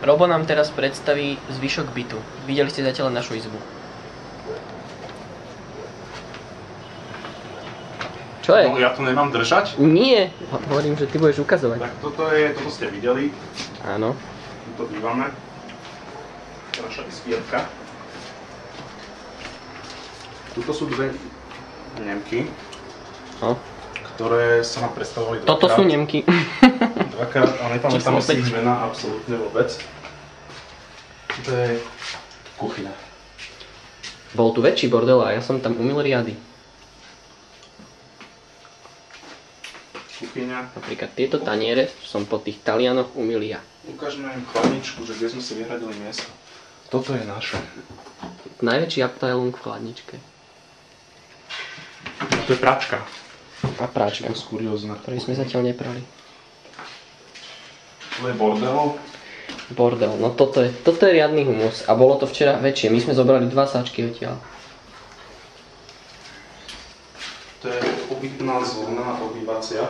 Robo nám teraz predstaví zvyšok bytu. Videli ste zatiaľ našu izbu. Čo je? No ja to nemám držať? Nie, hovorím, že ty budeš ukazovať. Tak toto ste videli. Áno. Tuto bývame. Naša izbierka. Tuto sú dve Nemky, ktoré sa nám predstavovali dvakrát. Toto sú Nemky. Dvakrát, ale nepamätáme si ich mená absolútne vôbec. To je kuchyňa. Bol tu väčší bordel a ja som tam umyl riady. Kuchyňa. Napríklad tieto taniere som po tých Talianoch umyl ja. Ukážeme im chladničku, že kde sme si vyhradili miesto. Toto je naše. Najväčší Abteilung v chladničke. To je pračka. A práčka, To je kuriózne. ktorý sme zatiaľ neprali. To je bordel. Bordel, no toto je riadny humus a bolo to včera väčšie. My sme zobrali 2 sáčky odtiaľ. To je obytná zóna, obývacia.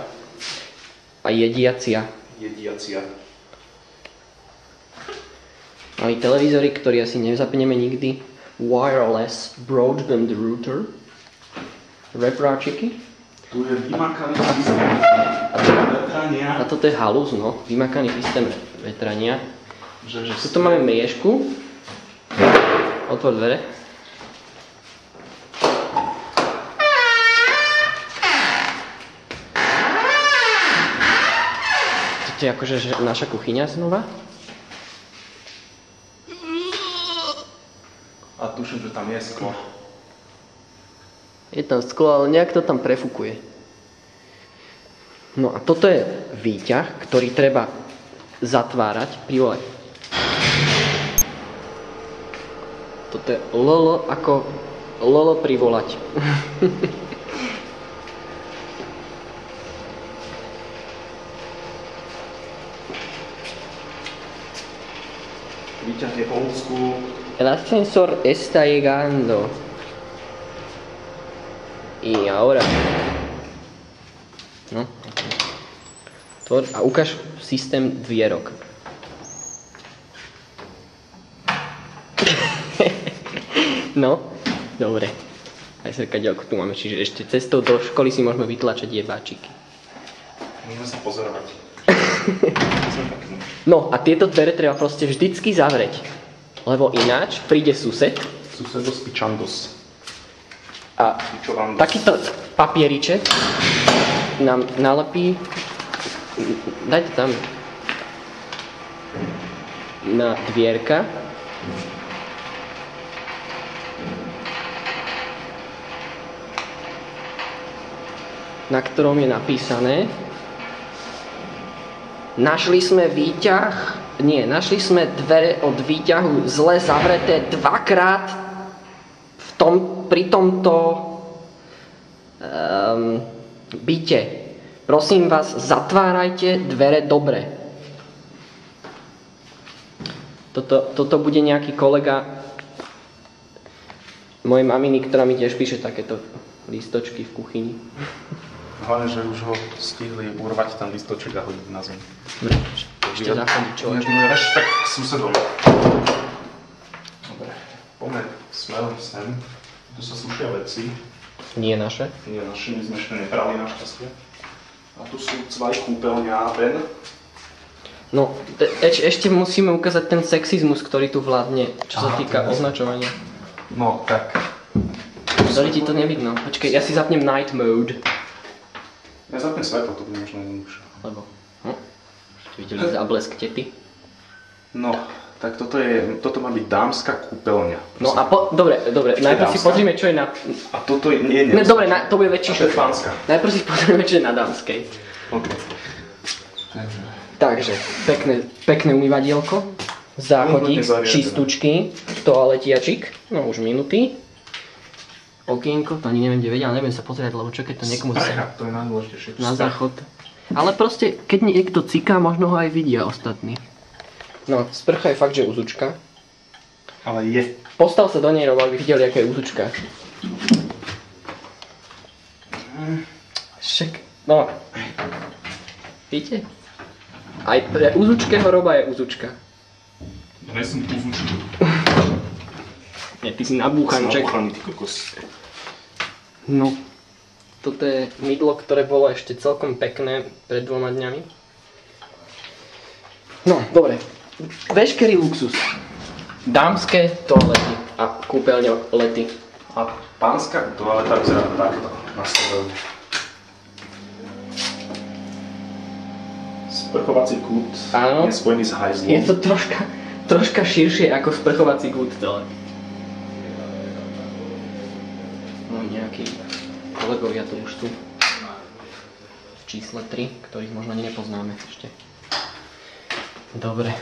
A jediacia. Jediacia. Mali televízory, ktorý asi nezapneme nikdy. Wireless broadband router. Repráčiky. Tu je vymakaný systém vetrania. A toto je halúz, no. Vymakaný systém vetrania. Tuto máme mriežku. Otvor dvere. Toto je akože naša kuchyňa znova. A tuším, že tam je sklo. Je tam sklo, ale nejak to tam prefúkuje. No a toto je výťah, ktorý treba zatvárať pri vole. Toto je lolo ako lolo privolať. Výťah je old school. El ascensor está llegando. Y ahora. No. Tvor a ukáž systém dvierok. No, dobre. Aj zrkadielko tu máme, čiže ešte cestou do školy si môžeme vytlačať jebáčiky. Môžeme sa pozorovať. No a tieto dvere treba proste vždycky zavrieť. Lebo ináč príde sused. Susedos pichandos. A takýto papieriček nám nalepí. Daj to tam. Na dvierka. Na ktorom je napísané: našli sme dvere od výťahu zle zavreté dvakrát pri tomto byte. Prosím vás, zatvárajte dvere dobre. Toto bude nejaký kolega mojej maminy, ktorá mi tiež píše takéto lístočky v kuchyni. Hlavne, že už ho stihli urvať ten listoček a hodiť na zem. Ešte zachodí človek. Až tak k susedom. Dobre, poďme smerom sem. Tu sa sušia veci. Nie naše. Nie naše, my sme ešte neprali našťastie. A tu sú cvaj kúpeľňa a Ben. No, ešte musíme ukázať ten sexizmus, ktorý tu vládne, čo sa týka označovania. No, tak. Sorry, ti to nevidno. Počkej, ja si zapnem night mode. Ja zapnem svetlo, to bude možno jednoduchšie. Lebo, ešte videli záblesk tety. No, tak toto má byť dámska kúpeľňa. No a dobre, najprv si pozrime, čo je na... A toto je, nie. Dobre, to bude väčší šok. To je pánska. Najprv si pozrieme, čo je na dámskej. OK. Takže, pekné umývadielko, záchodík, čistúčky, toaletiačik, no už minutý. Okienko, to ani neviem, kde vedia, ale neviem sa pozerať, lebo čo keď to niekomu zase to je najdôležitejšie. na záchod. Ale proste, keď niekto ciká, možno ho aj vidia ostatní. No, sprcha je fakt, že uzučka. Ale je. Postav sa do nej, Robo, aby videli, aká je uzučka. Však, no. Vidíte? Aj pre uzučkého Roba je uzučka. Ja nejsem pozúčný. Nie, ty si nabúchanček. Nabúchaný, ty kokos. No, toto je mydlo, ktoré bolo ešte celkom pekné pred 2 dňami. No, dobre. Veškerý luxus. Dámske toalety a kúpeľne lety. A pánska toaleta vyzerá takto na sebe. Sprchovací kút je spojený s hajzlom. Je to troška širšie ako sprchovací kút dole. No nejakí kolegovia tu už sú. V čísle 3, ktorých možno ani nepoznáme ešte. Dobre.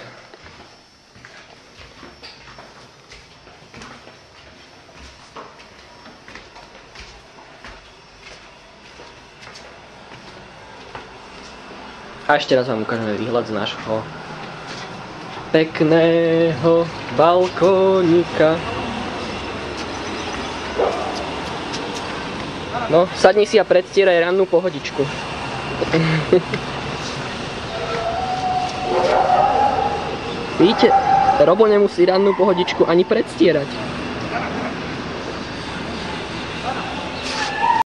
A ešte raz vám ukážeme výhľad z nášho pekného balkónika. No, sadni si a predstieraj rannú pohodičku. Vidíte, Robo nemusí rannú pohodičku ani predstierať.